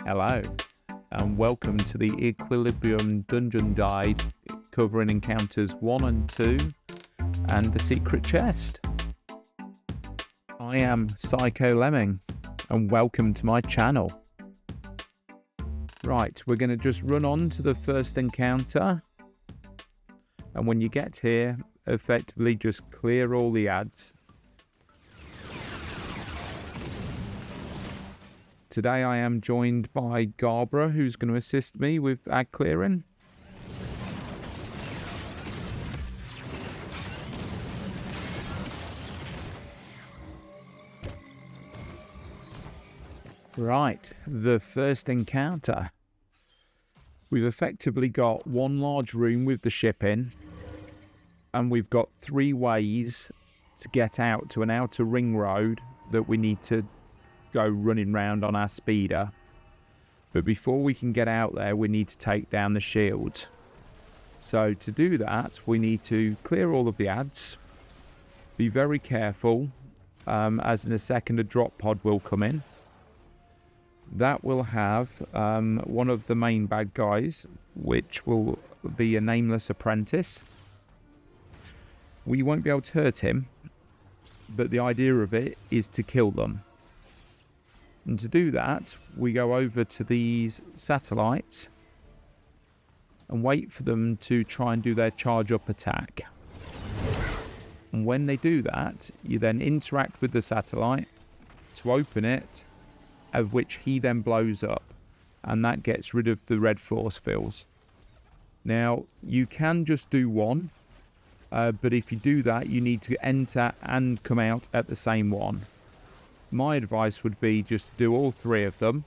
Hello, and welcome to the Equilibrium Dungeon Guide covering encounters 1 and 2 and the secret chest. I am Psycho Lemming, and welcome to my channel. Right, we're going to just run on to the first encounter, and when you get here, effectively just clear all the ads. Today I am joined by Garbara, who's going to assist me with ad clearing. Right, the first encounter. We've effectively got one large room with the ship in, and we've got 3 ways to get out to an outer ring road that we need to go running round on our speeder. But before we can get out there, we need to take down the shields. So to do that, we need to clear all of the ads, be very careful, as in a second a drop pod will come in. That will have one of the main bad guys, which will be a nameless apprentice. We won't be able to hurt him, but the idea of it is to kill them. And to do that, we go over to these satellites and wait for them to try and do their charge up attack. And when they do that, you then interact with the satellite to open it, of which he then blows up, and that gets rid of the red force fields. Now, you can just do one, but if you do that, you need to enter and come out at the same one. My advice would be just to do all 3 of them.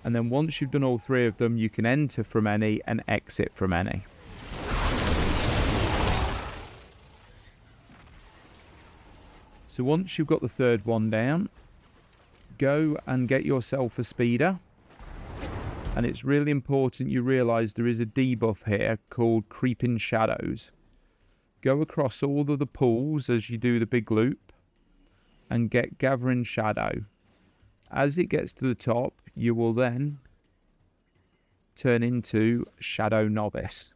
And then once you've done all 3 of them, you can enter from any and exit from any. So once you've got the 3rd one down, go and get yourself a speeder. And it's really important you realise there is a debuff here called Creeping Shadows. Go across all of the pools as you do the big loop and get Gathering Shadow. As it gets to the top, you will then turn into Shadow Novice.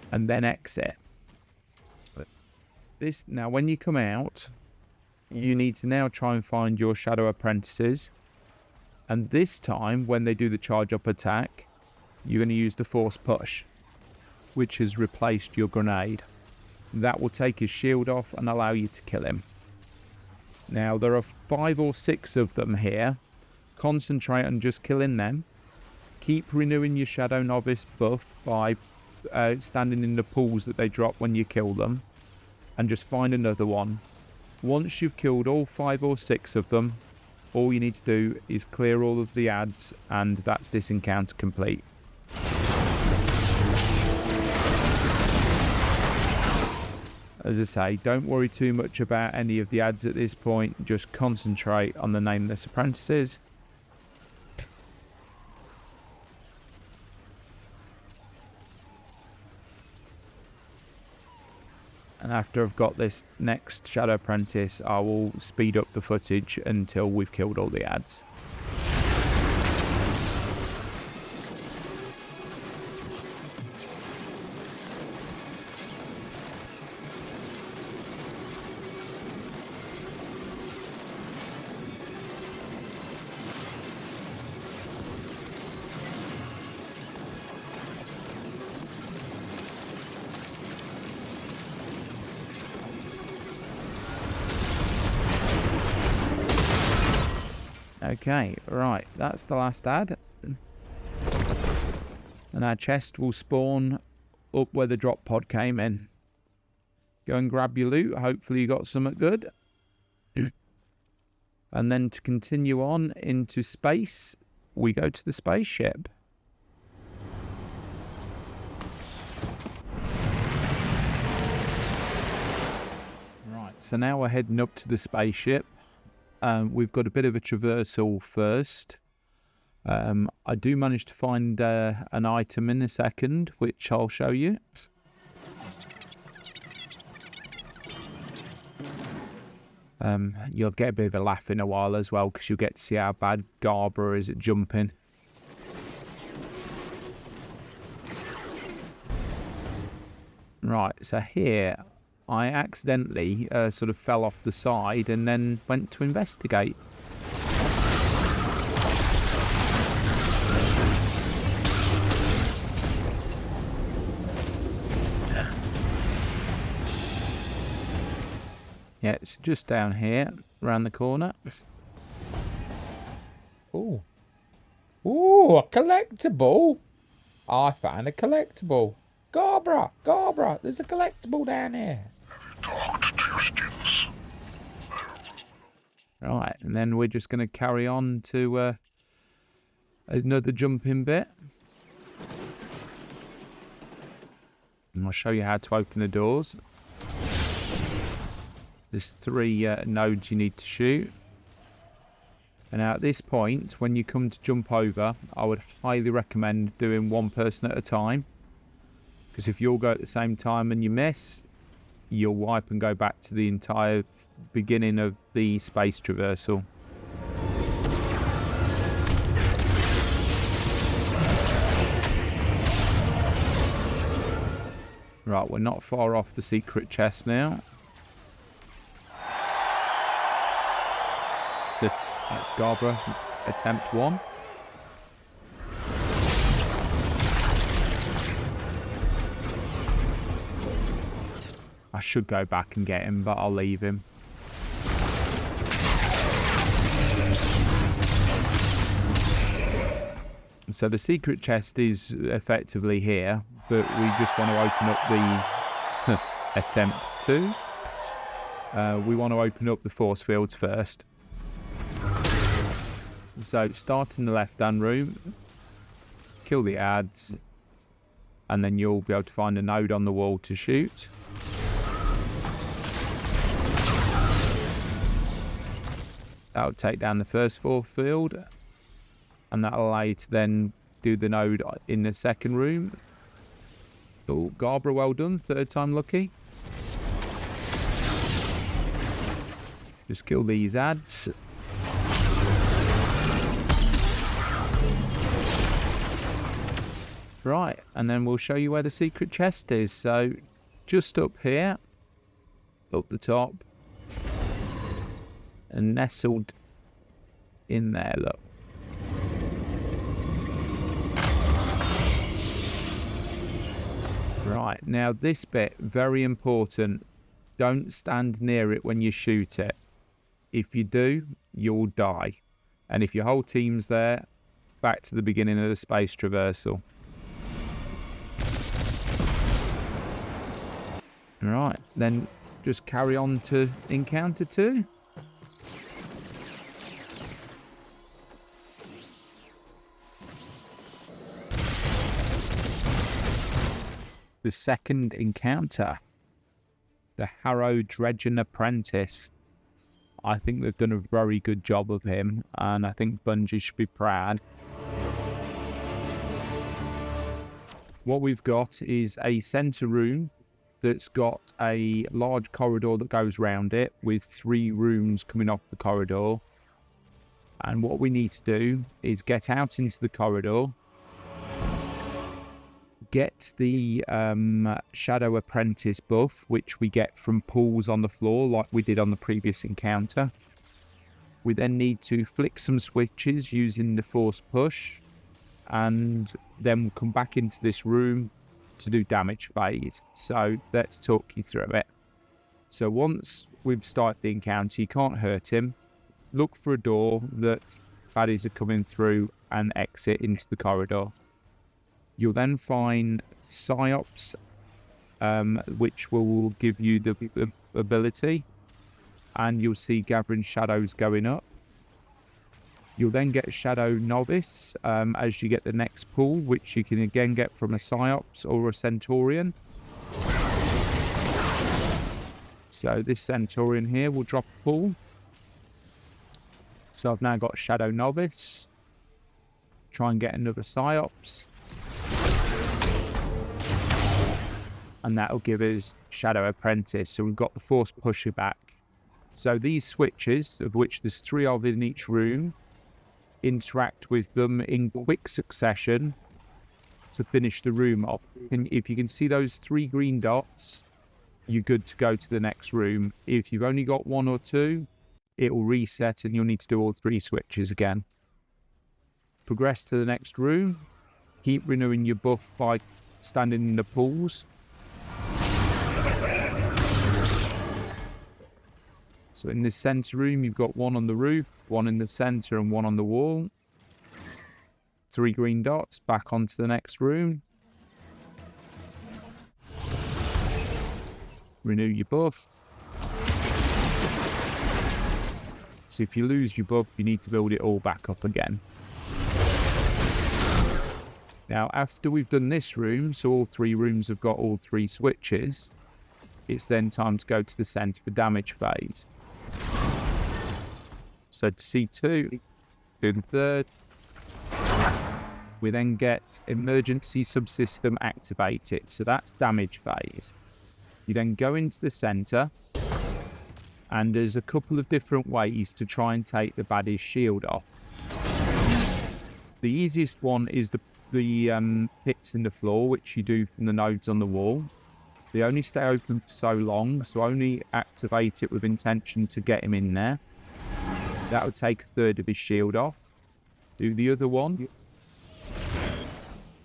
And then exit. Now when you come out, you need to now try and find your Shadow Apprentices. And this time, when they do the charge up attack, you're going to use the Force Push, which has replaced your grenade. That will take his shield off and allow you to kill him. Now there are 5 or 6 of them here. Concentrate on just killing them. Keep renewing your Shadow Novice buff by standing in the pools that they drop when you kill them. And just find another one. Once you've killed all 5 or 6 of them, all you need to do is clear all of the ads, and that's this encounter complete. As I say, don't worry too much about any of the ads at this point, just concentrate on the nameless apprentices. And after I've got this next Shadow Apprentice, I will speed up the footage until we've killed all the ads. Okay, right, that's the last ad. And our chest will spawn up where the drop pod came in. Go and grab your loot, hopefully you got something good. And then to continue on into space, we go to the spaceship. Right, so now we're heading up to the spaceship. We've got a bit of a traversal first. I do manage to find an item in a second, which I'll show you. You'll get a bit of a laugh in a while as well, because you'll get to see how bad Garbra is at jumping. Right, so here I accidentally sort of fell off the side and then went to investigate. Yeah, it's just down here, around the corner. Ooh. Ooh, a collectible. I found a collectible. Garbra, there's a collectible down here. Right, and then we're just going to carry on to another jumping bit. And I'll show you how to open the doors. There's 3 nodes you need to shoot. And now at this point, when you come to jump over, I would highly recommend doing one person at a time. Because if you all go at the same time and you miss, you'll wipe and go back to the entire beginning of the space traversal. Right, we're not far off the secret chest now. That's Garbra, attempt 1. I should go back and get him, but I'll leave him. So the secret chest is effectively here, but we just want to open up the attempt 2. We want to open up the force fields first. So start in the left-hand room, kill the ads, and then you'll be able to find a node on the wall to shoot. That'll take down the first force field, and that'll allow you to then do the node in the second room. Oh, Garbra, well done, 3rd time lucky. Just kill these ads. Right, and then we'll show you where the secret chest is. So, just up here, up the top, and nestled in there, look. Right, now this bit, very important. Don't stand near it when you shoot it. If you do, you'll die. And if your whole team's there, back to the beginning of the space traversal. Right, then just carry on to encounter 2. The second encounter, the Harrow Dredgen Apprentice. I think they've done a very good job of him, and I think Bungie should be proud. What we've got is a centre room that's got a large corridor that goes round it with 3 rooms coming off the corridor. And what we need to do is get out into the corridor, get the Shadow Apprentice buff, which we get from pools on the floor like we did on the previous encounter. We then need to flick some switches using the force push, and then we'll come back into this room to do damage phase. So let's talk you through it. So once we've started the encounter, you can't hurt him. Look for a door that baddies are coming through and exit into the corridor. You'll then find psyops, which will give you the ability, and you'll see gathering shadows going up. You'll then get a Shadow Novice as you get the next pool, which you can again get from a Psyops or a Centurion. So this Centurion here will drop a pool. So I've now got Shadow Novice. Try and get another Psyops. And that'll give us Shadow Apprentice. So we've got the Force Pusher back. So these switches, of which there's 3 of in each room, interact with them in quick succession to finish the room off. And if you can see those 3 green dots, you're good to go to the next room. If you've only got 1 or 2, it will reset and you'll need to do all 3 switches again. Progress to the next room. Keep renewing your buff by standing in the pools. So in this centre room, you've got 1 on the roof, 1 in the centre and 1 on the wall. 3 green dots, back onto the next room. Renew your buff. So if you lose your buff, you need to build it all back up again. Now, after we've done this room, so all 3 rooms have got all 3 switches, it's then time to go to the centre for damage phase. So to C2, do the 3rd. We then get emergency subsystem activated. So that's damage phase. You then go into the centre, and there's a couple of different ways to try and take the baddie's shield off. The easiest one is the pits in the floor, which you do from the nodes on the wall. They only stay open for so long, so only activate it with intention to get him in there. That would take 1/3 of his shield off. Do the other one.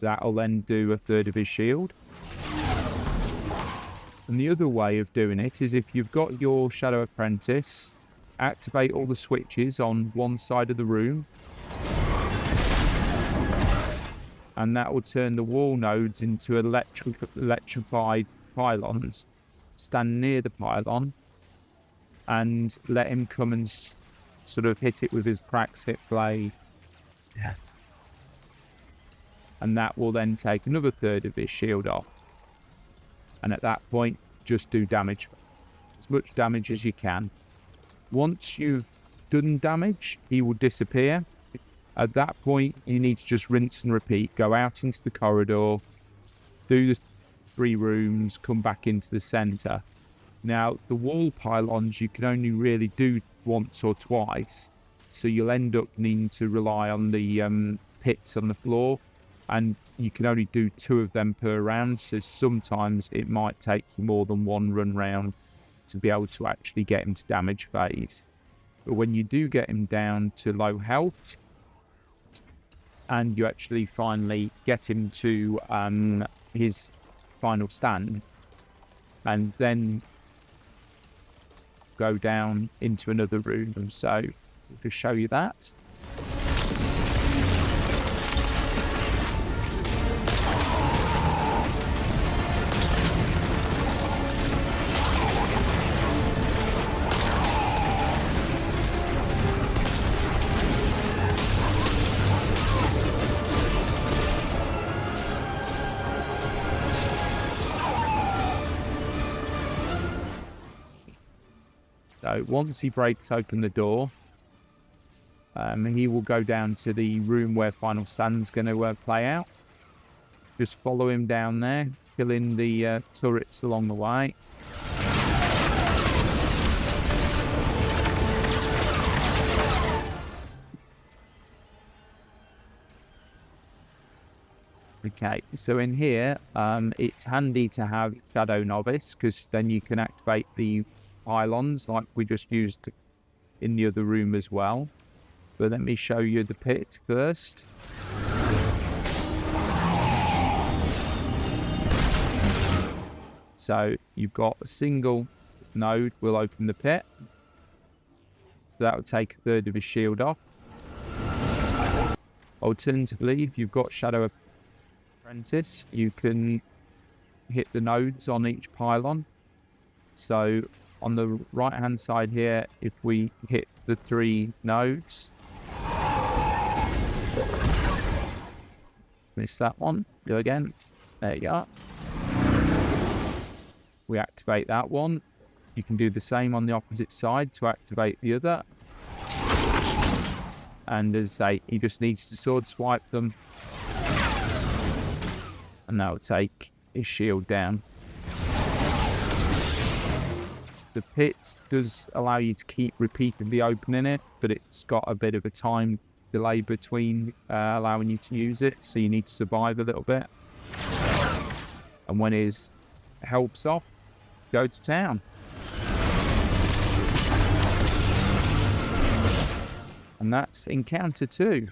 That'll then do 1/3 of his shield. And the other way of doing it is if you've got your Shadow Apprentice, activate all the switches on one side of the room. And that will turn the wall nodes into electrified pylons. Stand near the pylon and let him come and sort of hit it with his Prax hit blade. Yeah. And that will then take another 1/3 of his shield off. And at that point, just do damage. As much damage as you can. Once you've done damage, he will disappear. At that point, you need to just rinse and repeat. Go out into the corridor, do the 3 rooms, come back into the centre. Now, the wall pylons you can only really do once or twice, so you'll end up needing to rely on the pits on the floor, and you can only do 2 of them per round, so sometimes it might take you more than 1 run round to be able to actually get him to damage phase. But when you do get him down to low health, and you actually finally get him to his final stand, and then go down into another room. So I'll just show you that. So once he breaks open the door, he will go down to the room where Final Stand's going to play out. Just follow him down there, killing the turrets along the way. Okay, so in here, it's handy to have Shadow Novice, because then you can activate the pylons like we just used in the other room as well. But let me show you the pit first. So you've got a single node will open the pit. So that will take 1/3 of his shield off. Alternatively, if you've got Shadow Apprentice, you can hit the nodes on each pylon. So on the right hand side here, if we hit the 3 nodes, miss that one, go again, there you are. We activate that one. You can do the same on the opposite side to activate the other. And as I say, he just needs to sword swipe them, and that will take his shield down. The pit does allow you to keep repeatedly opening it, but it's got a bit of a time delay between allowing you to use it, so you need to survive a little bit. And when his help's off, go to town. And that's encounter 2.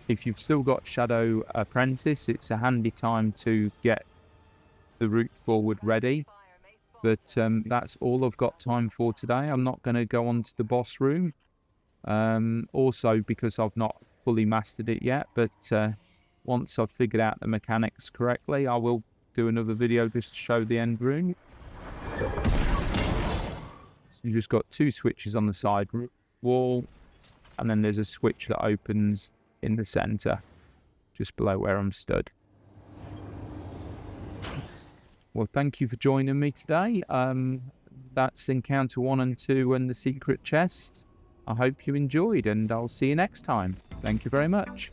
If you've still got Shadow Apprentice, it's a handy time to get the route forward ready. But that's all I've got time for today. I'm not going to go on to the boss room. Also because I've not fully mastered it yet. But once I've figured out the mechanics correctly, I will do another video just to show the end room. So you've just got 2 switches on the side wall. And then there's a switch that opens in the center, just below where I'm stood. Well, thank you for joining me today. That's encounter 1 and 2 and the secret chest. I hope you enjoyed, and I'll see you next time. Thank you very much.